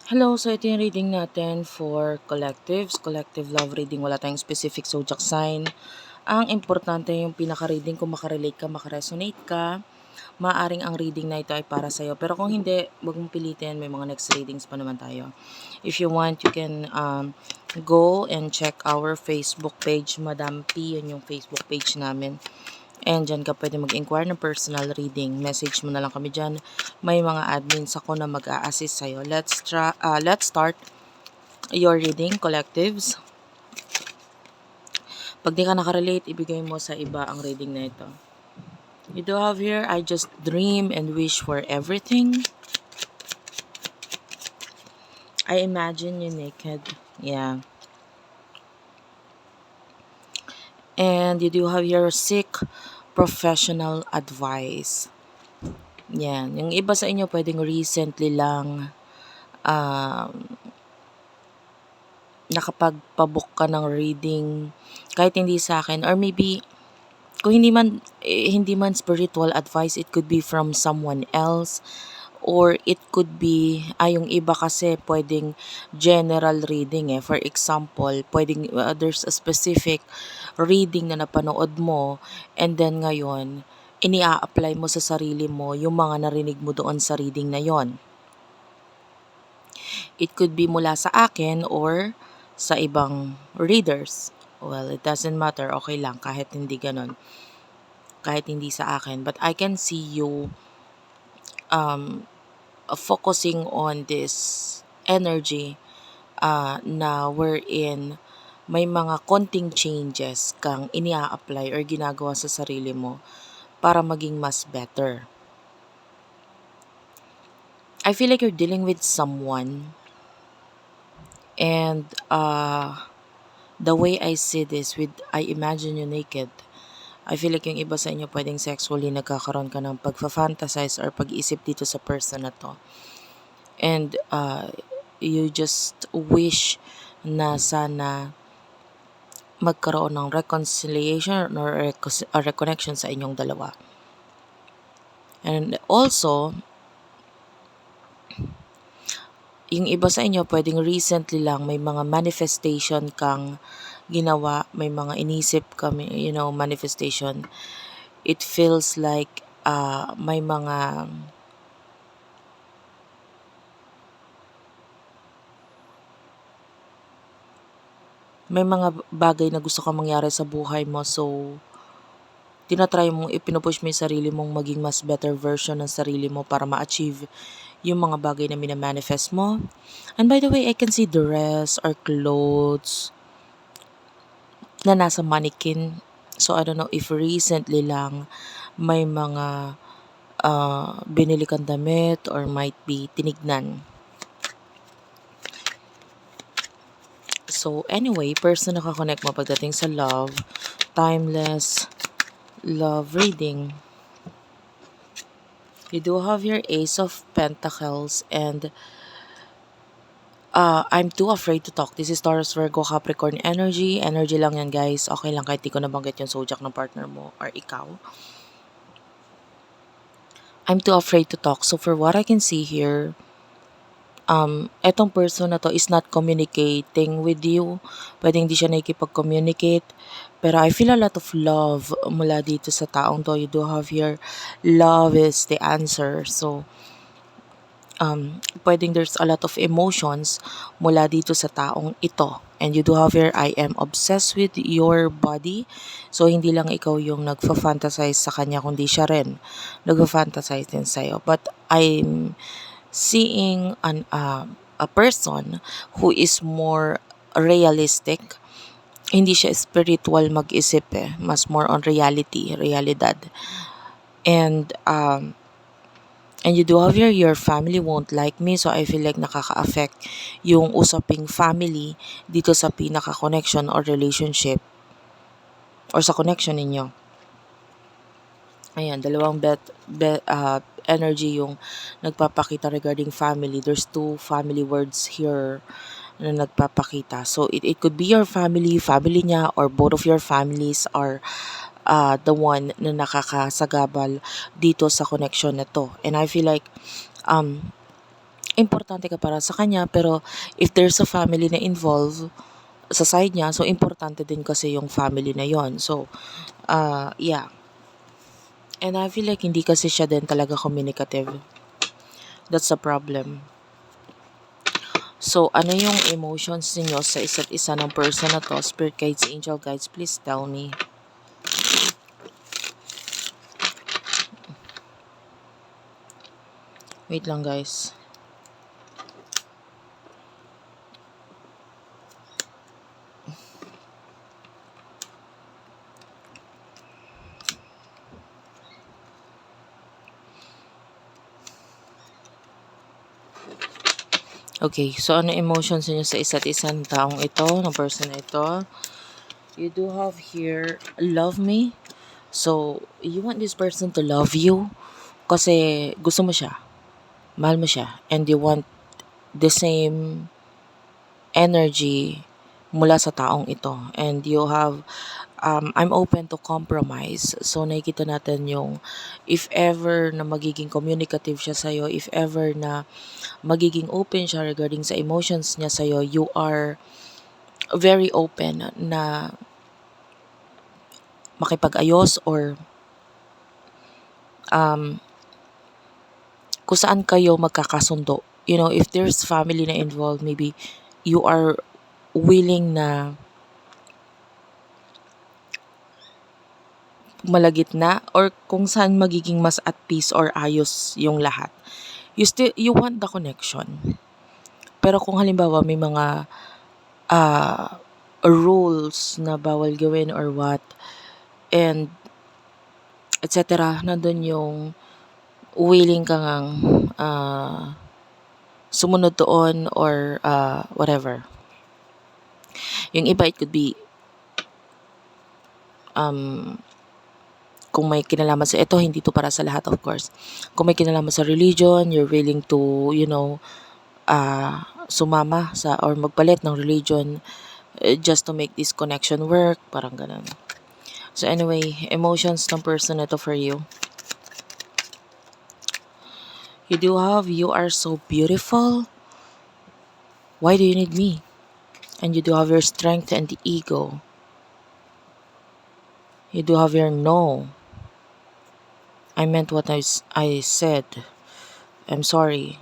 Hello, so ito yung reading natin for collectives. Collective love reading, wala tayong specific zodiac sign. Ang importante yung pinaka-reading, kung makarelate ka, makaresonate ka, maaring ang reading na ito ay para sa'yo. Pero kung hindi, wag mong pilitin, may mga next readings pa naman tayo. If you want, you can go and check our Facebook page, Madam P, yun yung Facebook page namin. And dyan ka pwede mag-inquire ng personal reading. Message mo na lang kami dyan. May mga admins ako na mag-a-assist sa'yo. Let's start your reading, collectives. Pag di ka nakarelate, ibigay mo sa iba ang reading na ito. You do have here, I just dream and wish for everything. I imagine you naked. Yeah. And you do have your seek professional advice. Yan. Yung iba sa inyo pwedeng recently lang nakapagpabook ka ng reading kahit hindi sa akin, or maybe kung hindi man spiritual advice, it could be from someone else, or it could be yung iba kasi pwedeng general reading for example, pwedeng there's a specific reading na napanood mo, and then ngayon ini-apply mo sa sarili mo yung mga narinig mo doon sa reading na yon. It could be mula sa akin or sa ibang readers. Well, it doesn't matter. Okay lang kahit hindi ganon. Kahit hindi sa akin. But I can see you focusing on this energy na wherein may mga konting changes kang inia-apply or ginagawa sa sarili mo para maging mas better. I feel like you're dealing with someone, and the way I see this with I imagine you naked, I feel like yung iba sa inyo pwedeng sexually nagkakaroon ka ng pagfa-fantasize or pag-isip dito sa person na to. And you just wish na sana magkaroon ng reconciliation or a reconnection sa inyong dalawa. And also, yung iba sa inyo pwedeng recently lang may mga manifestation kang ginawa, may mga inisip kami, manifestation. It feels like may mga bagay na gusto kang mangyari sa buhay mo, so tinatry mong ipinupush mo yung sarili mong maging mas better version ng sarili mo para ma-achieve yung mga bagay na minamanifest mo. And by the way, I can see dress or clothes na nasa mannequin. So I don't know if recently lang may mga binili kang damit or might be tinignan. So anyway, person na kakonect mo pagdating sa love, timeless love reading. You do have your Ace of Pentacles, and I'm too afraid to talk. This is Taurus, Virgo, Capricorn energy. Energy lang yan, guys. Okay lang kahit di ko nabanggit yung zodiac ng partner mo or ikaw. I'm too afraid to talk. So for what I can see here, etong person na to is not communicating with you. Pwedeng hindi siya nakikipag-communicate. Pero I feel a lot of love mula dito sa taong to. You do have here, love is the answer. So, pwedeng there's a lot of emotions mula dito sa taong ito. And you do have here, I am obsessed with your body. So, hindi lang ikaw yung nagfa-fantasize sa kanya, kundi siya rin nagfa-fantasize din sa'yo. But I'm seeing a person who is more realistic. Hindi siya spiritual mag-isip mas more on realidad. And you do have your family won't like me, so I feel like nakaka-affect yung usaping family dito sa pinaka-connection or relationship or sa connection ninyo. Ayan, dalawang energy yung nagpapakita regarding family. There's two family words here na nagpapakita. So, it could be your family niya, or both of your families are the one na nakakasagabal dito sa connection na to. And I feel like importante ka para sa kanya, pero if there's a family na involved sa side niya, so importante din kasi yung family na yon. So, yeah. And I feel like hindi kasi siya din talaga communicative. That's a problem. So, ano yung emotions ninyo sa isa't isa ng person na to? Spirit guides, angel guides, please tell me. Wait lang guys. Okay, so ano emotions niyo sa isa't isa ng taong ito, ng person na ito? You do have here, love me. So, you want this person to love you kasi gusto mo siya, mahal mo siya, and you want the same energy mula sa taong ito. And you have, I'm open to compromise. So, nakikita natin yung if ever na magiging communicative siya sa'yo, if ever na magiging open siya regarding sa emotions niya sa'yo, you are very open na makipag-ayos or kung saan kayo magkakasundo. You know, if there's family na involved, maybe you are willing na malagitna or kung saan magiging mas at peace or ayos yung lahat. You want the connection. Pero kung halimbawa may mga rules na bawal gawin or what, and etc., nandun yung willing ka ngang sumunod doon or whatever. Yung iba, it could be kung may kinalaman sa ito, hindi to para sa lahat, of course. Kung may kinalaman sa religion, you're willing to, sumama sa or magpalit ng religion just to make this connection work, parang ganun. So anyway, emotions ng person na to for you. You are so beautiful. Why do you need me? And you do have your strength and the ego. You do have your no. I meant what I said. I'm sorry.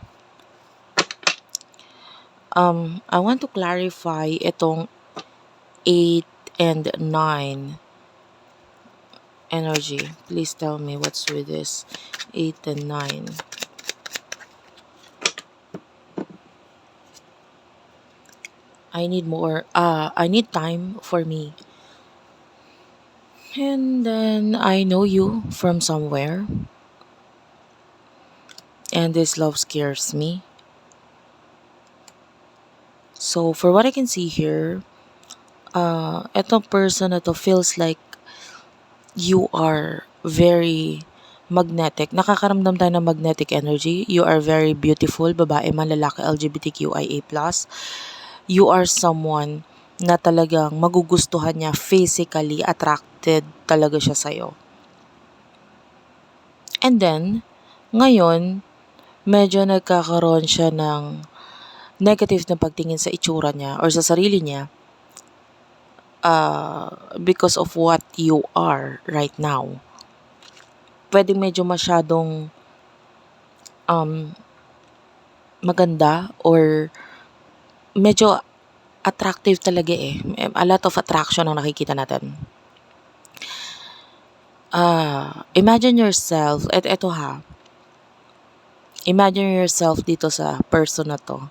I want to clarify itong 8 and 9 energy. Please tell me what's with this 8 and 9. I need time for me. And then I know you from somewhere. And this love scares me. So for what I can see here, etong person na to feels like you are very magnetic. Nakakaramdam tayo ng magnetic energy. You are very beautiful, babae man, lalaki, LGBTQIA+. You are someone na talagang magugustuhan niya, physically attracted talaga siya sa'yo. And then, ngayon, medyo nagkakaroon siya ng negative na pagtingin sa itsura niya or sa sarili niya because of what you are right now. Pwede medyo masyadong maganda or medyo attractive talaga eh. A lot of attraction ang nakikita natin. Imagine yourself, eto ha. Imagine yourself dito sa person na to.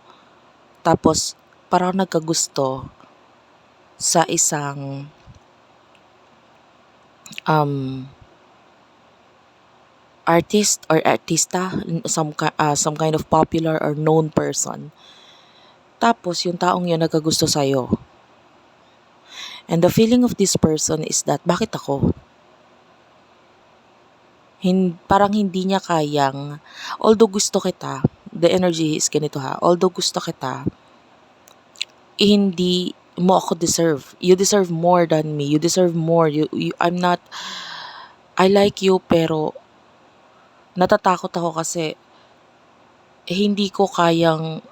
Tapos, parang nagkagusto sa isang artist or artista, some kind of popular or known person. Tapos, yung taong yun nagkagusto sa'yo. And the feeling of this person is that, bakit ako? Parang hindi niya kayang, although gusto kita, the energy is ganito ha, although gusto kita, hindi mo ako deserve. You deserve more than me. You deserve more. I like you pero natatakot ako kasi hindi ko kayang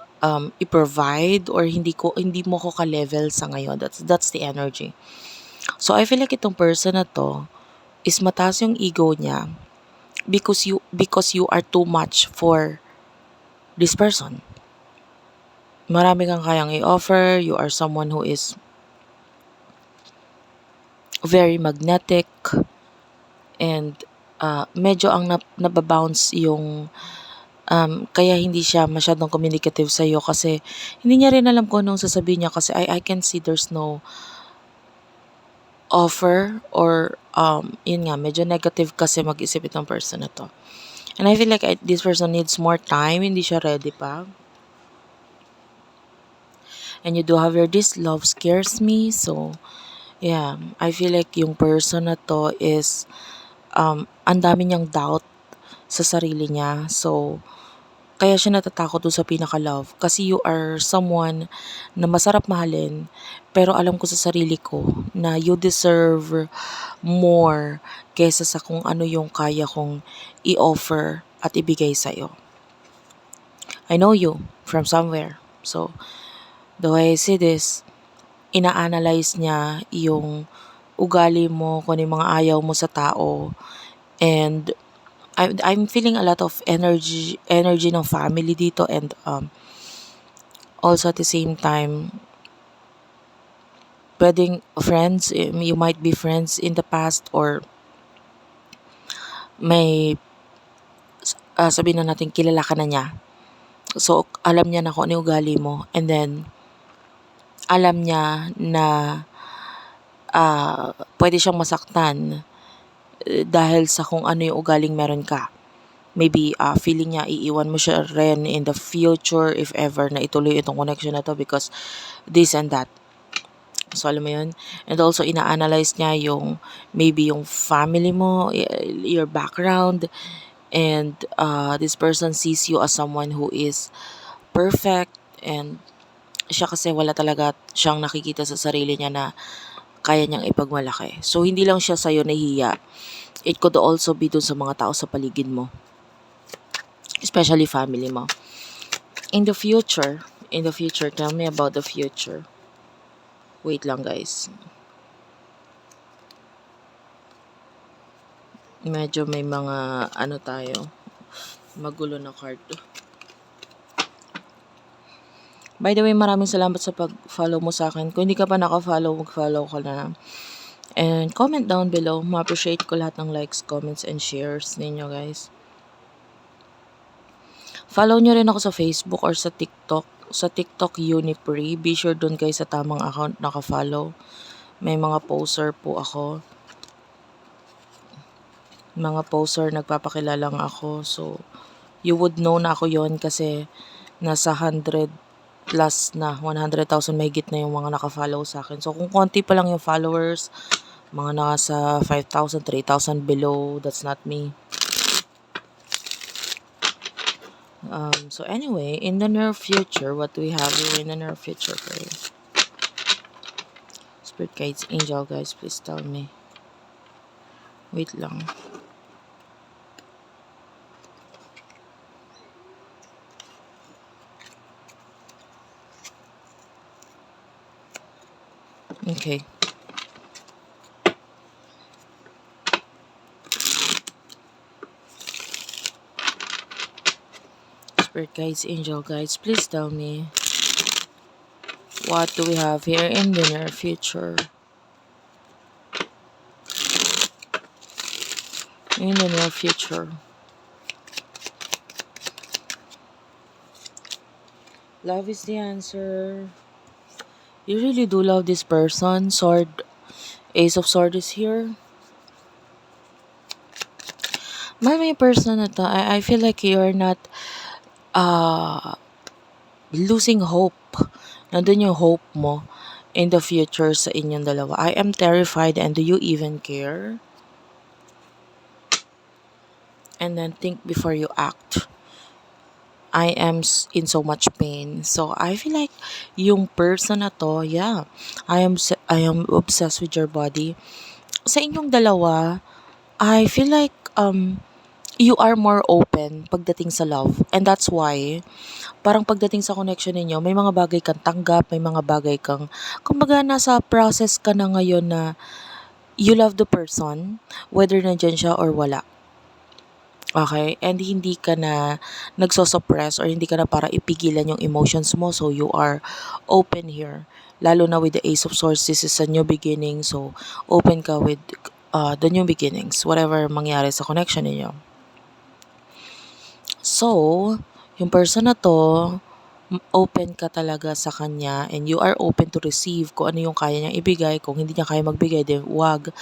i-provide, or hindi mo ko ka-level sa ngayon. That's the energy. So I feel like itong person na to is mataas yung ego niya because you are too much for this person. Marami kang kayang i-offer. You are someone who is very magnetic, and medyo ang nababounce yung kaya hindi siya masyadong communicative sa'yo, kasi hindi niya rin alam kung anong sasabihin niya, kasi I can see there's no offer, or yun nga, medyo negative kasi mag-isip itong person na to. And I feel like this person needs more time, hindi siya ready pa. And you do have your this love scares me, so yeah, I feel like yung person na to is ang dami niyang doubt sa sarili niya. So kaya siya natatakot dun sa pinaka-love, kasi you are someone na masarap mahalin, pero alam ko sa sarili ko na you deserve more kaysa sa kung ano yung kaya kong i-offer at ibigay sa'yo. I know you from somewhere. So, the way I see this, ina-analyze niya yung ugali mo, kung ano yung mga ayaw mo sa tao, and I'm feeling a lot of energy ng family dito, and also at the same time, pwedeng friends, you might be friends in the past, or may sabihin na natin kilala ka na niya. So alam niya na kung ano yung ugali mo, and then alam niya na pwede siyang masaktan dahil sa kung ano yung ugaling meron ka. Maybe feeling niya iiwan mo siya rin in the future if ever na ituloy itong connection na to, because this and that. So alam mo yun? And also ina-analyze niya yung maybe yung family mo, your background, and this person sees you as someone who is perfect, and siya kasi wala talaga siyang nakikita sa sarili niya na kaya niyang ipagmalaki. So hindi lang siya sa'yo nahihiya. It could also be dun sa mga tao sa paligid mo, especially family mo. In the future, tell me about the future. Wait lang guys. Medyo may mga tayo, magulo na card. By the way, maraming salamat sa pag-follow mo sa akin. Kung hindi ka pa naka-follow, mag-follow ka na. And comment down below. Ma-appreciate ko lahat ng likes, comments, and shares ninyo guys. Follow nyo rin ako sa Facebook or sa TikTok. Sa TikTok, Unipre. Be sure dun guys sa tamang account naka-follow. May mga poster po ako. Mga poster, nagpapakilala lang ako. So, you would know na ako yon, kasi nasa 100 plus na, 100,000 mahigit na yung mga naka-follow sa akin. So, kung konti pa lang yung followers, mga nasa 5,000, 3,000 below, that's not me. So anyway, in the near future, what do we have here in the near future for you? Spirit guides, angel guys, please tell me. Wait lang. Okay. Spirit guides, angel guides, please tell me. What do we have here in the near future? In the near future. Love is the answer. You really do love this person. Sword, Ace of Swords is here. May person na to, I feel like you're not losing hope. Nandun yung hope mo in the future sa inyong dalawa. I am terrified, and do you even care? And then think before you act. I am in so much pain. So I feel like yung person na to, yeah, I am obsessed with your body. Sa inyong dalawa, I feel like you are more open pagdating sa love. And that's why, parang pagdating sa connection ninyo, may mga bagay kang tanggap, may mga bagay kang, kumbaga nasa process ka na ngayon na you love the person, whether nandyan siya or wala. Okay? And hindi ka na nagsosuppress or hindi ka na para ipigilan yung emotions mo. So, you are open here. Lalo na with the Ace of Swords, this is a new beginning. So, open ka with the new beginnings. Whatever mangyari sa connection ninyo. So, yung person na to, open ka talaga sa kanya and you are open to receive kung ano yung kaya niyang ibigay. Kung hindi niya kaya magbigay, then wag.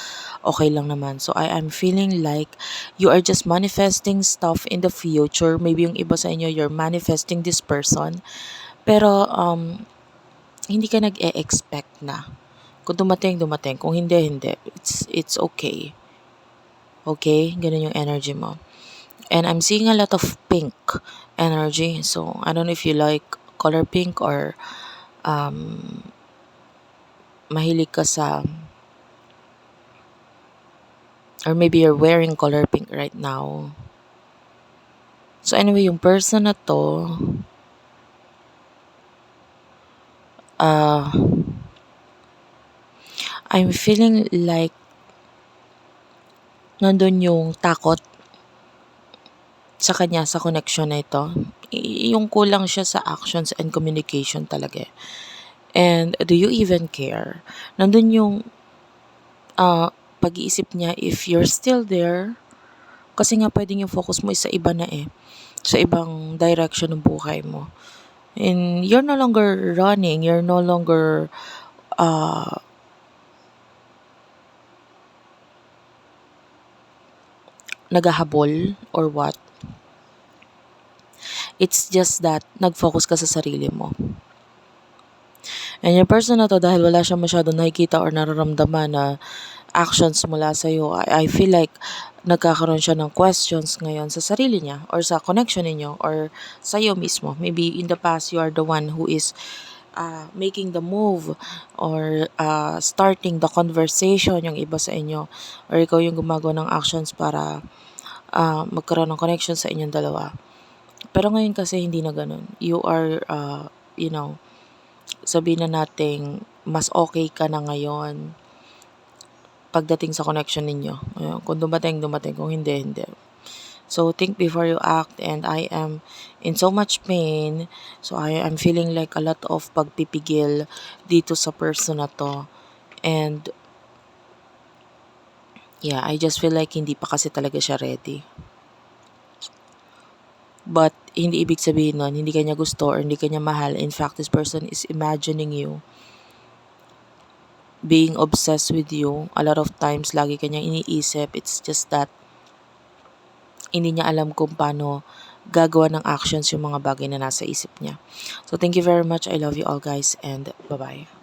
Okay lang naman. So, I am feeling like you are just manifesting stuff in the future. Maybe yung iba sa inyo, you're manifesting this person. Pero, hindi ka nag-e-expect na. Kung dumating, dumating. Kung hindi, hindi. It's okay. Okay? Ganun yung energy mo. And I'm seeing a lot of pink energy. So, I don't know if you like color pink or mahilig ka sa, or maybe you're wearing color pink right now. So, anyway, yung person na to, I'm feeling like nandun yung takot sa kanya sa connection na ito. Yung kulang siya sa actions and communication talaga. And do you even care? Nandun yung pag-iisip niya if you're still there. Kasi nga pwedeng yung focus mo is sa iba na sa ibang direction ng buhay mo. And you're no longer running, you're no longer naghahabol or what. It's just that nag-focus ka sa sarili mo. And yung person na to, dahil wala siya masyadong nakikita or nararamdaman na actions mula sa'yo, I feel like nagkakaroon siya ng questions ngayon sa sarili niya or sa connection ninyo or sa'yo mismo. Maybe in the past, you are the one who is making the move or starting the conversation, yung iba sa inyo. Or ikaw yung gumagawa ng actions para magkaroon ng connection sa inyong dalawa. Pero ngayon kasi hindi na ganun. You are, sabihin na nating mas okay ka na ngayon pagdating sa connection ninyo. Kung dumating, dumating. Kung hindi, hindi. So, think before you act, and I am in so much pain. So, I am feeling like a lot of pagpipigil dito sa person na to. And, yeah, I just feel like hindi pa kasi talaga siya ready. But, hindi ibig sabihin nun, hindi kanya gusto or hindi kanya mahal. In fact, this person is imagining you, being obsessed with you. A lot of times, lagi kanyang iniisip. It's just that, hindi niya alam kung paano gagawa ng actions yung mga bagay na nasa isip niya. So, thank you very much. I love you all, guys, and bye-bye.